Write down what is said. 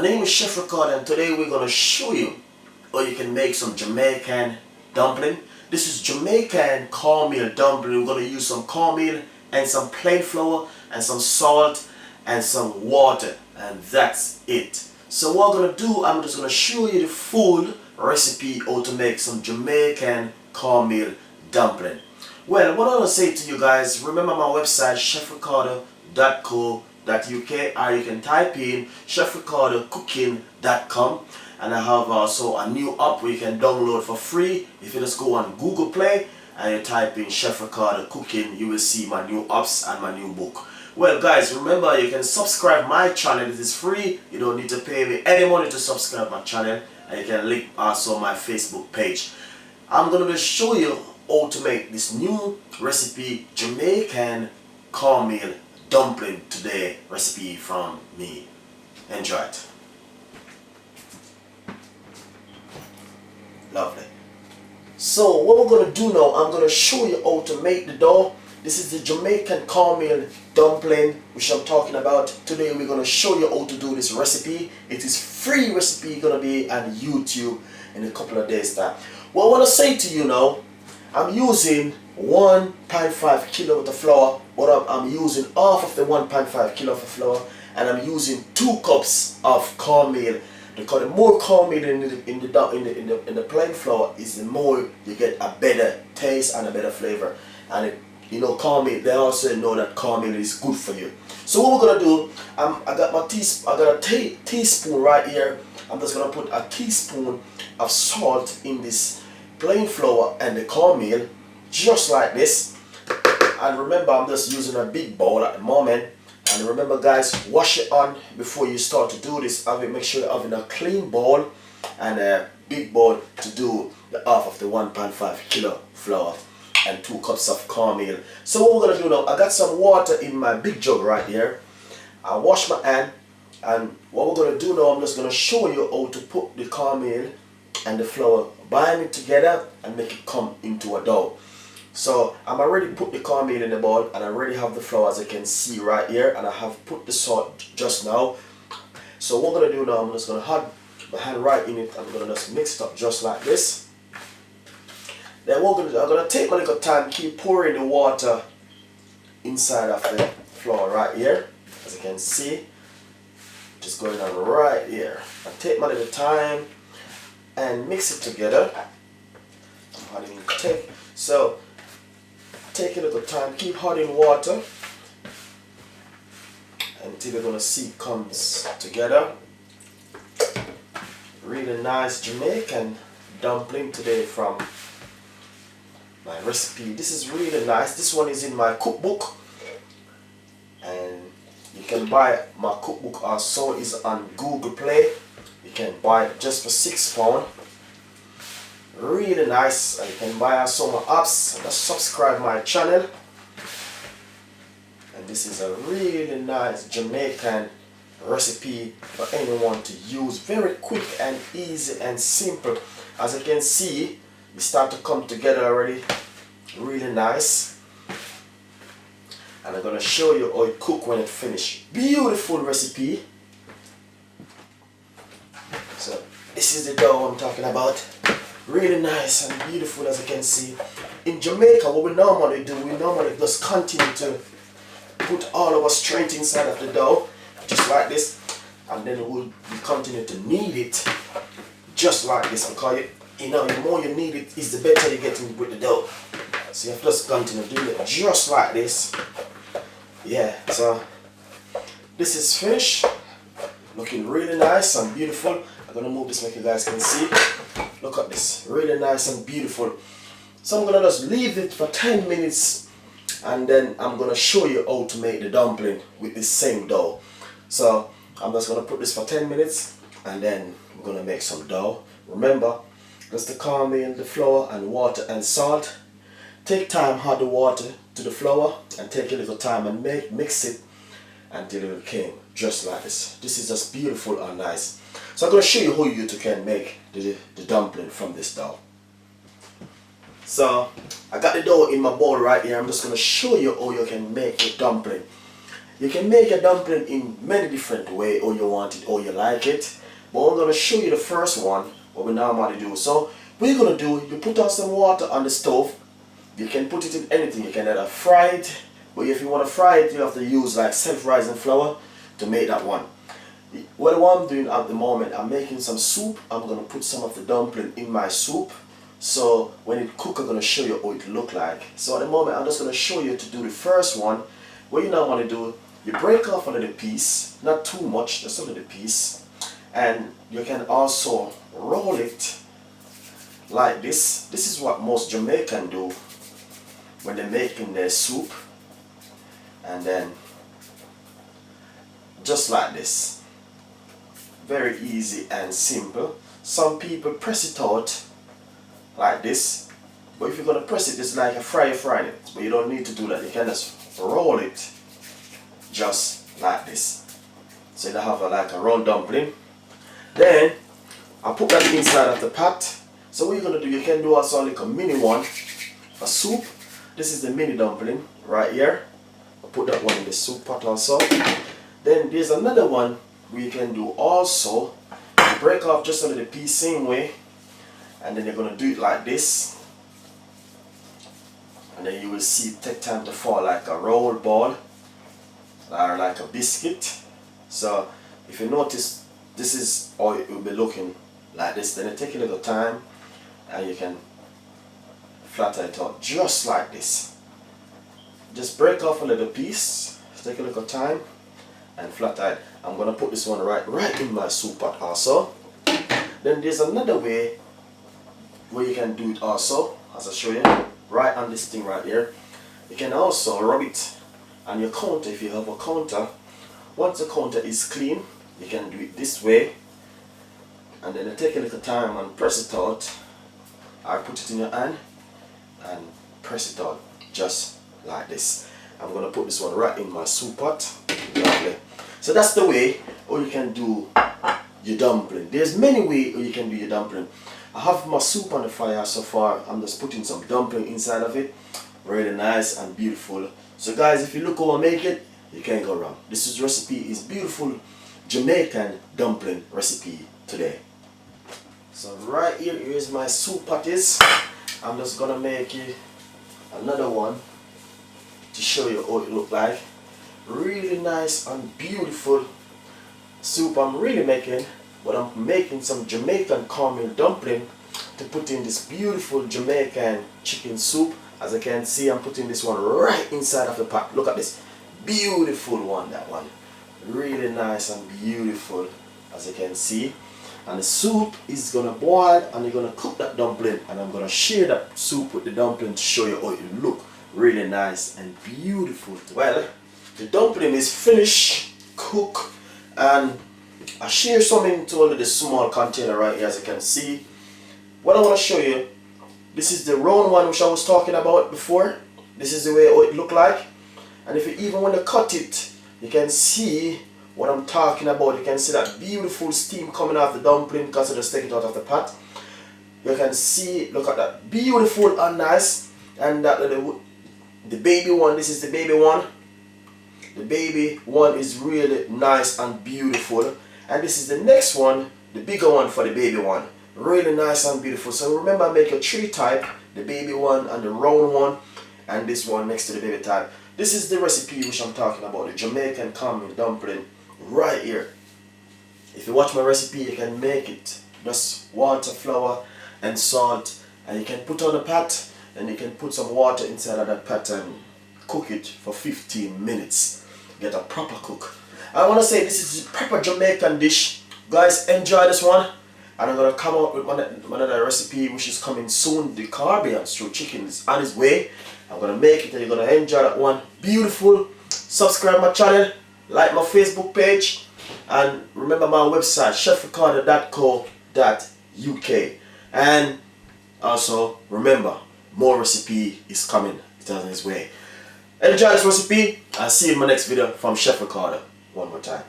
My name is Chef Ricardo, and today we're going to show you how you can make some Jamaican dumpling. This is Jamaican cornmeal dumpling. We're going to use some cornmeal and some plain flour and some salt and some water, and that's it. So what I'm going to do, I'm just going to show you the full recipe how to make some Jamaican cornmeal dumpling. Well, what I want to say to you guys, remember my website chefricardo.co.uk, or you can type in chefricardocooking.com, and I have also a new app where you can download for free. If you just go on Google Play and you type in Chef Ricardo Cooking, you will see my new apps and my new book. Well guys, remember you can subscribe my channel. It is free. You don't need to pay me any money to subscribe my channel, and you can link also my Facebook page. I'm going to show you how to make this new recipe, Jamaican cornmeal dumpling today, recipe from me. Enjoy it. Lovely. So what we're going to do now, I'm going to show you how to make the dough. This is the Jamaican cornmeal dumpling which I'm talking about. Today we're going to show you how to do this recipe. It is free recipe, going to be on YouTube in a couple of days time. What I want to say to you now, I'm using 1.5 kilo of the flour, but I'm using half of the 1.5 kilo of the flour, and I'm using 2 cups of cornmeal. Because the more cornmeal in the plain flour is, the more you get a better taste and a better flavor. And you know, cornmeal, they also know that cornmeal is good for you. So what we're gonna do, I got a teaspoon right here. I'm just gonna put a teaspoon of salt in this plain flour and the cornmeal, just like this. And remember, I'm just using a big bowl at the moment. And remember guys, wash it on before you start to do this. Make sure you're having a clean bowl and a big bowl to do the half of the 1.5 kilo flour and 2 cups of cornmeal. So what we're going to do now, I got some water in my big jug right here. I wash my hand, and what we're going to do now, I'm just going to show you how to put the cornmeal and the flour, bind it together and make it come into a dough. So I'm already put the cornmeal in the bowl, and I already have the flour, as you can see right here, and I have put the salt just now. So what I'm going to do now, I'm just going to have my hand right in it. I'm going to just mix it up just like this. Then I'm going to take my little time, keep pouring the water inside of the flour right here, as you can see. Just going on right here. I take my little time and mix it together. So take a little time, keep adding water until you're going to see it comes together. Really nice Jamaican dumpling today from my recipe. This is really nice. This one is in my cookbook, and you can buy my cookbook also is on Google Play. You can buy it just for £6. Really nice. And you can buy also my apps. Just subscribe my channel. And this is a really nice Jamaican recipe for anyone to use. Very quick and easy and simple. As you can see, we start to come together already. Really nice. And I'm going to show you how it cook when it finished. Beautiful recipe. So this is the dough I'm talking about. Really nice and beautiful, as you can see. In Jamaica, what we normally do, we normally just continue to put all our strength inside of the dough, just like this, and then we continue to knead it just like this, because you know, the more you knead it, is the better you get with the dough. So you have to just continue doing it just like this. Yeah, so this is finished, looking really nice and beautiful. I'm gonna move this so you guys can see. Look at this, really nice and beautiful. So I'm gonna just leave it for 10 minutes, and then I'm gonna show you how to make the dumpling with this same dough. So I'm just gonna put this for 10 minutes, and then we're gonna make some dough. Remember, just the cornmeal, the flour, and water and salt. Take time, add the water to the flour, and take a little time and mix it until it came just like this. This is just beautiful and nice. So I'm going to show you how you can make the dumpling from this dough. So I got the dough in my bowl right here. I'm just going to show you how you can make the dumpling. You can make a dumpling in many different ways, or you want it, or you like it. But I'm going to show you the first one, what we normally do. So what you're going to do, you put on some water on the stove. You can put it in anything. You can either fry it, but if you want to fry it, you have to use like self-rising flour to make that one. What I'm doing at the moment, I'm making some soup. I'm going to put some of the dumpling in my soup. So when it cooks, I'm going to show you how it look like. So at the moment, I'm just going to show you to do the first one. What you now want to do, you break off a little piece, not too much, just a little piece. And you can also roll it like this. This is what most Jamaican do when they're making their soup. And then just like this. Very easy and simple. Some people press it out like this, but if you're going to press it, it's like a frying it, but you don't need to do that. You can just roll it just like this. So you have like a round dumpling. Then I put that inside of the pot. So what you're going to do, you can do also like a mini one, a soup. This is the mini dumpling right here. I'll put that one in the soup pot also. Then there's another one we can do also. You break off just a little piece same way, and then you're going to do it like this, and then you will see it take time to fall like a roll ball or like a biscuit. So if you notice, this is how it will be looking like this. Then you take a little time and you can flatten it out just like this. Just break off a little piece, take a little time and flatten it. I'm going to put this one right in my soup pot also. Then there's another way where you can do it also, as I show you, right on this thing right here. You can also rub it on your counter if you have a counter. Once the counter is clean, you can do it this way. And then you take a little time and press it out. I put it in your hand and press it out just like this. I'm going to put this one right in my soup pot. Lovely. So that's the way or you can do your dumpling. There's many ways you can do your dumpling. I have my soup on the fire so far. I'm just putting some dumpling inside of it. Really nice and beautiful. So guys, if you look how I make it, you can't go wrong. This recipe is beautiful Jamaican dumpling recipe today. So right here is my soup patties. I'm just gonna make it another one to show you how it look like. Really nice and beautiful soup I'm really making, but I'm making some Jamaican cornmeal dumpling to put in this beautiful Jamaican chicken soup. As you can see, I'm putting this one right inside of the pot. Look at this beautiful one, that one really nice and beautiful, as you can see. And the soup is gonna boil and you're gonna cook that dumpling, and I'm gonna share that soup with the dumpling to show you how it look really nice and beautiful. Well, the dumpling is finished, cooked, and I share some into all of this small container right here, as you can see. What I want to show you, this is the round one which I was talking about before. This is the way it look like, and if you even want to cut it, you can see what I'm talking about. You can see that beautiful steam coming off the dumpling because I just take it out of the pot. You can see, look at that, beautiful and nice. And that the baby one, this is the baby one. The baby one is really nice and beautiful. And this is the next one, the bigger one for the baby one. Really nice and beautiful. So remember, make your three type, the baby one and the round one, and this one next to the baby type. This is the recipe which I'm talking about, the Jamaican cornmeal dumpling right here. If you watch my recipe, you can make it. Just water, flour and salt, and you can put on a pot, and you can put some water inside of that pot and cook it for 15 minutes. Get a proper cook. I want to say this is a proper Jamaican dish. Guys, enjoy this one. And I'm going to come out with another recipe which is coming soon. The Caribbean chicken is on its way. I'm going to make it and you're going to enjoy that one. Beautiful. Subscribe my channel. Like my Facebook page. And remember my website, chefricardo.co.uk. And also remember, more recipe is coming. It's on its way. Enjoy this recipe. I'll see you in my next video from Chef Ricardo. One more time.